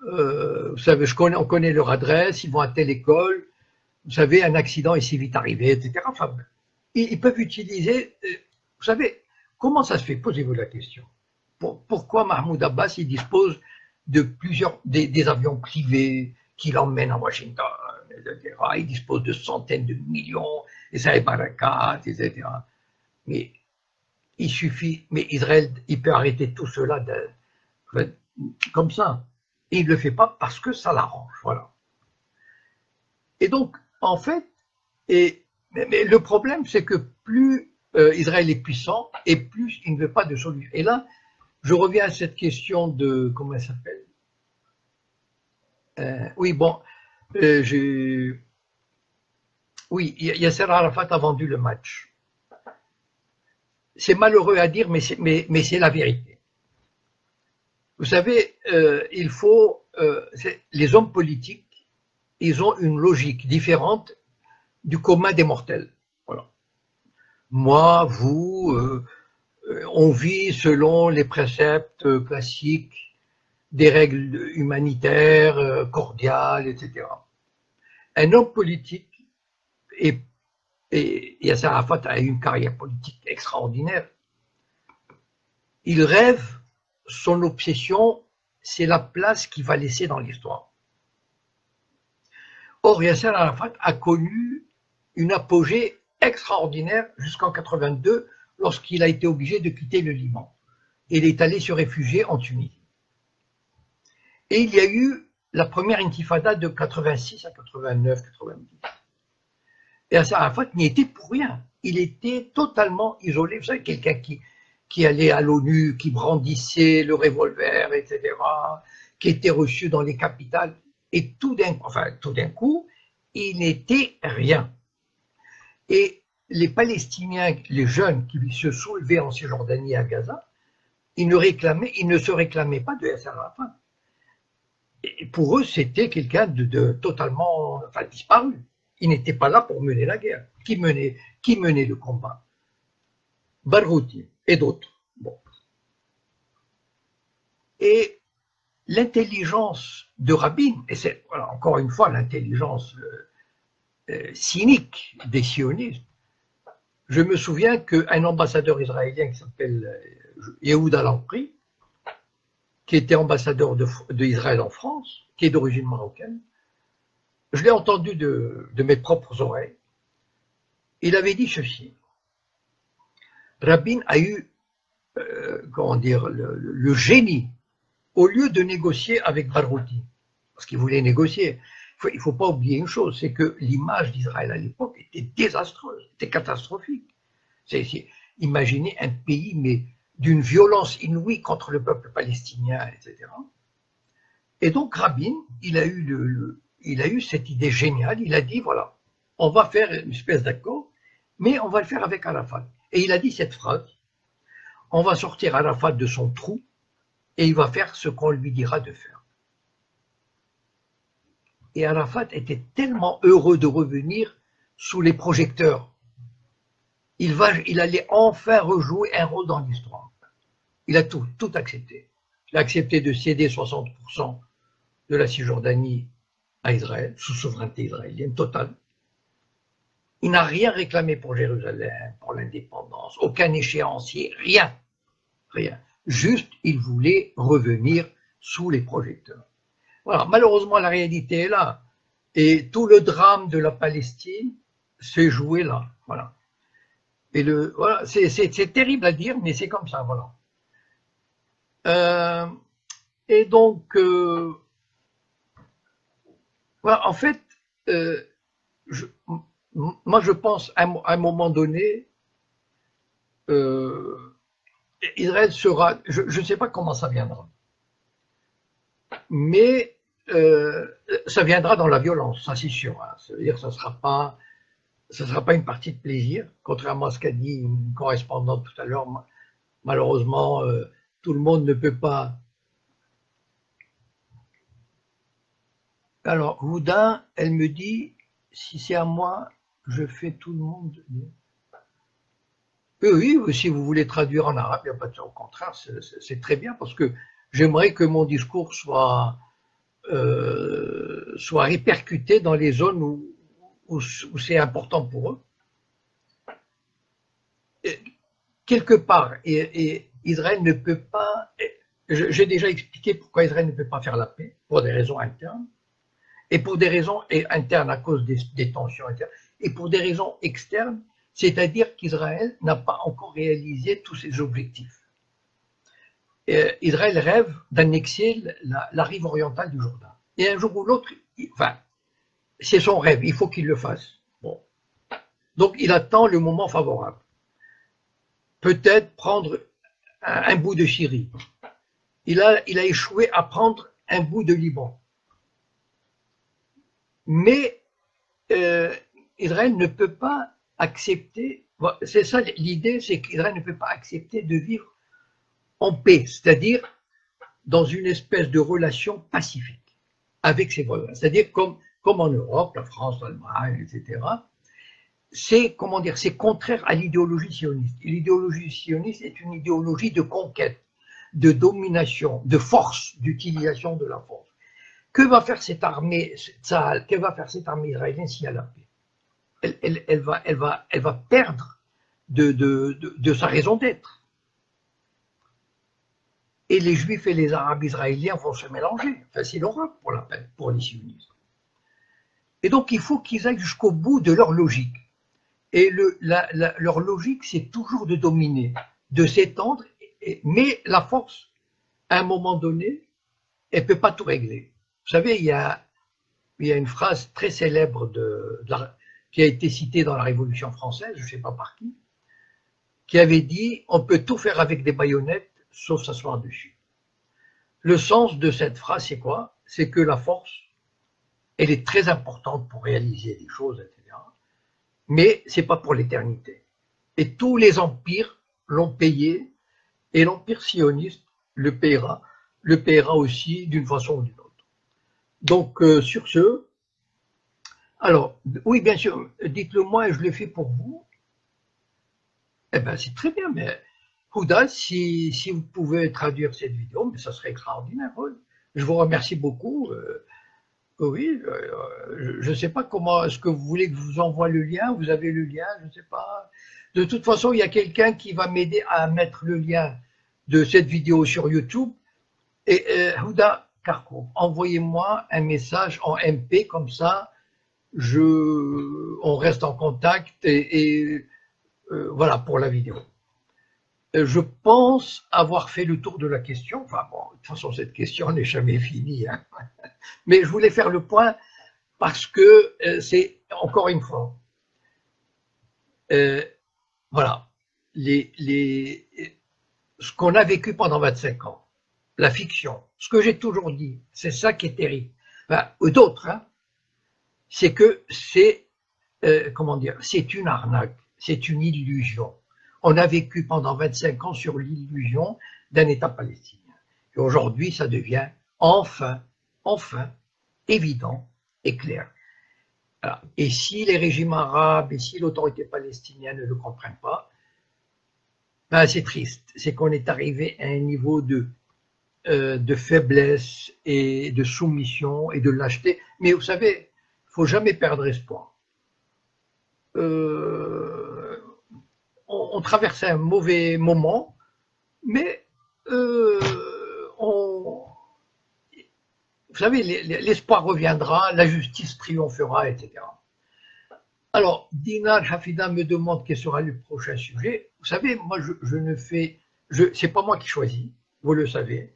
vous savez, on connaît leur adresse, ils vont à telle école, vous savez, un accident est si vite arrivé, etc. Enfin, ils peuvent utiliser, vous savez, comment ça se fait? Posez-vous la question. Pourquoi Mahmoud Abbas, il dispose de des avions privés qui l'emmènent à Washington, etc. Il dispose de centaines de millions, et ça est Barakat, etc. Mais il suffit, mais Israël, il peut arrêter tout cela comme ça. Et il ne le fait pas parce que ça l'arrange, voilà. Et donc, en fait, mais le problème, c'est que plus Israël est puissant, et plus il ne veut pas de solution. Et là, je reviens à cette question de, comment elle s'appelle? Oui, bon, oui, Yasser Arafat a vendu le match. C'est malheureux à dire, mais c'est la vérité. Vous savez, les hommes politiques, ils ont une logique différente du commun des mortels. Voilà. Moi, vous, on vit selon les préceptes classiques des règles humanitaires, cordiales, etc. un homme politique, et, et Yasser Arafat a eu une carrière politique extraordinaire, il rêve, son obsession, c'est la place qu'il va laisser dans l'histoire. Or, Yasser Arafat a connu une apogée extraordinaire jusqu'en 82, lorsqu'il a été obligé de quitter le Liban. Il est allé se réfugier en Tunisie. Et il y a eu la première intifada de 86 à 89, 90. Et Yasser Arafat n'y était pour rien. Il était totalement isolé. Vous savez, quelqu'un qui allait à l'ONU, qui brandissait le revolver, etc., qui était reçu dans les capitales. Et tout d'un coup, il n'était rien. Et les Palestiniens, les jeunes qui se soulevaient en Cisjordanie à Gaza, ils ne se réclamaient pas de Yasser Arafat. Et pour eux, c'était quelqu'un de totalement disparu. Il n'était pas là pour mener la guerre. Qui menait le combat? Barghouti et d'autres. Bon. Et l'intelligence de Rabin, et c'est encore une fois l'intelligence cynique des sionistes. Je me souviens qu'un ambassadeur israélien qui s'appelle Yehuda Lampri, qui était ambassadeur d'Israël en France, qui est d'origine marocaine, je l'ai entendu de mes propres oreilles. Il avait dit ceci: Rabin a eu, comment dire, le génie, au lieu de négocier avec Barghouti, parce qu'il voulait négocier. Il ne faut pas oublier une chose, c'est que l'image d'Israël à l'époque était désastreuse, était catastrophique. Imaginez un pays, mais d'une violence inouïe contre le peuple palestinien, etc. Et donc Rabin, il a eu cette idée géniale, il a dit, voilà, on va faire une espèce d'accord, mais on va le faire avec Arafat. Et il a dit cette phrase: on va sortir Arafat de son trou, et il va faire ce qu'on lui dira de faire. Et Arafat était tellement heureux de revenir sous les projecteurs. Il allait enfin rejouer un rôle dans l'histoire. Il a tout accepté. Il a accepté de céder 60% de la Cisjordanie à Israël, sous souveraineté israélienne totale. Il n'a rien réclamé pour Jérusalem, pour l'indépendance, aucun échéancier, rien. Juste, il voulait revenir sous les projecteurs. Voilà, malheureusement, la réalité est là. Et tout le drame de la Palestine s'est joué là. Voilà. Et voilà, c'est terrible à dire, mais c'est comme ça. Voilà. Et donc, voilà, en fait, moi je pense à un moment donné, Israël sera, je ne sais pas comment ça viendra, mais ça viendra dans la violence, ça c'est sûr. Hein. Ça veut dire que ça sera pas une partie de plaisir, contrairement à ce qu'a dit une correspondante tout à l'heure. Malheureusement, tout le monde ne peut pas. Alors, Houdin, elle me dit, si c'est à moi, je fais tout le monde. Oui, si vous voulez traduire en arabe, il n'y a pas de ça. Au contraire, c'est très bien, parce que j'aimerais que mon discours soit répercuté dans les zones où c'est important pour eux. Et, quelque part, et Israël ne peut pas, j'ai déjà expliqué pourquoi Israël ne peut pas faire la paix, pour des raisons internes, et pour des raisons internes à cause des tensions internes, et pour des raisons externes, c'est-à-dire qu'Israël n'a pas encore réalisé tous ses objectifs. Israël rêve d'annexer la rive orientale du Jourdain. Et un jour ou l'autre, enfin, c'est son rêve, il faut qu'il le fasse. Bon. Donc il attend le moment favorable. Peut-être prendre un bout de Syrie. Il a échoué à prendre un bout de Liban. Mais Israël ne peut pas accepter, c'est ça l'idée, c'est qu'Israël ne peut pas accepter de vivre en paix, c'est-à-dire dans une espèce de relation pacifique avec ses voisins, c'est-à-dire comme en Europe, la France, l'Allemagne, etc. C'est, comment dire, c'est contraire à l'idéologie sioniste. L'idéologie sioniste est une idéologie de conquête, de domination, de force, d'utilisation de la force. Que va faire cette armée, Tsahal, que va faire cette armée israélienne s'il y a la paix? Elle va perdre de sa raison d'être. Et les Juifs et les Arabes israéliens vont se mélanger. Enfin, c'est l'horreur pour la paix, pour les sionistes. Et donc, il faut qu'ils aillent jusqu'au bout de leur logique. Et leur logique, c'est toujours de dominer, de s'étendre, mais la force, à un moment donné, elle ne peut pas tout régler. Vous savez, il y a une phrase très célèbre qui a été citée dans la Révolution française, je ne sais pas par qui avait dit « on peut tout faire avec des baïonnettes, sauf s'asseoir dessus ». Le sens de cette phrase, c'est quoi? C'est que la force, elle est très importante pour réaliser des choses, etc. Mais ce n'est pas pour l'éternité. Et tous les empires l'ont payé, et l'empire sioniste le paiera aussi d'une façon ou d'une autre. Donc, sur ce, alors, oui, bien sûr, dites-le moi et je le fais pour vous. Eh bien, c'est très bien, mais Houda, si vous pouvez traduire cette vidéo, mais ça serait extraordinaire. Oui. Je vous remercie beaucoup. Oui, je ne sais pas comment, est-ce que vous voulez que je vous envoie le lien? Vous avez le lien, je ne sais pas. De toute façon, il y a quelqu'un qui va m'aider à mettre le lien de cette vidéo sur YouTube. Et Houda Karkoum, envoyez-moi un message en MP, comme ça, on reste en contact et voilà pour la vidéo. Je pense avoir fait le tour de la question. Enfin bon, de toute façon, cette question n'est jamais finie. Hein. Mais je voulais faire le point parce que c'est, encore une fois, voilà, ce qu'on a vécu pendant 25 ans, la fiction, ce que j'ai toujours dit, c'est ça qui est terrible. Enfin, d'autres, hein, c'est que c'est, comment dire, c'est une arnaque, c'est une illusion. On a vécu pendant 25 ans sur l'illusion d'un État palestinien. Et aujourd'hui, ça devient enfin évident et clair. Voilà. Et si les régimes arabes et si l'autorité palestinienne ne le comprennent pas, ben c'est triste. C'est qu'on est arrivé à un niveau de faiblesse et de soumission et de lâcheté. Mais vous savez, il ne faut jamais perdre espoir. On traverse un mauvais moment, mais vous savez, l'espoir reviendra, la justice triomphera, etc. Alors, Dina Hafida me demande quel sera le prochain sujet. Vous savez, moi, je ne fais... c'est pas moi qui choisis, vous le savez.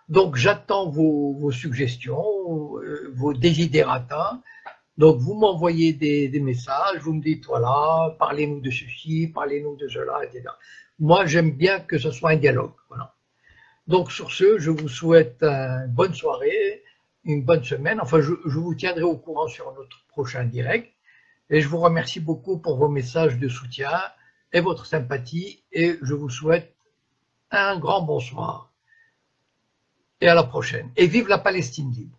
Donc, j'attends vos suggestions, vos desiderata. Donc, vous m'envoyez des messages, vous me dites, voilà, parlez-nous de ceci, parlez-nous de cela, etc. Moi, j'aime bien que ce soit un dialogue. Voilà. Donc, sur ce, je vous souhaite une bonne soirée, une bonne semaine. Enfin, je vous tiendrai au courant sur notre prochain direct. Et je vous remercie beaucoup pour vos messages de soutien et votre sympathie. Et je vous souhaite un grand bonsoir. Et à la prochaine. Et vive la Palestine libre.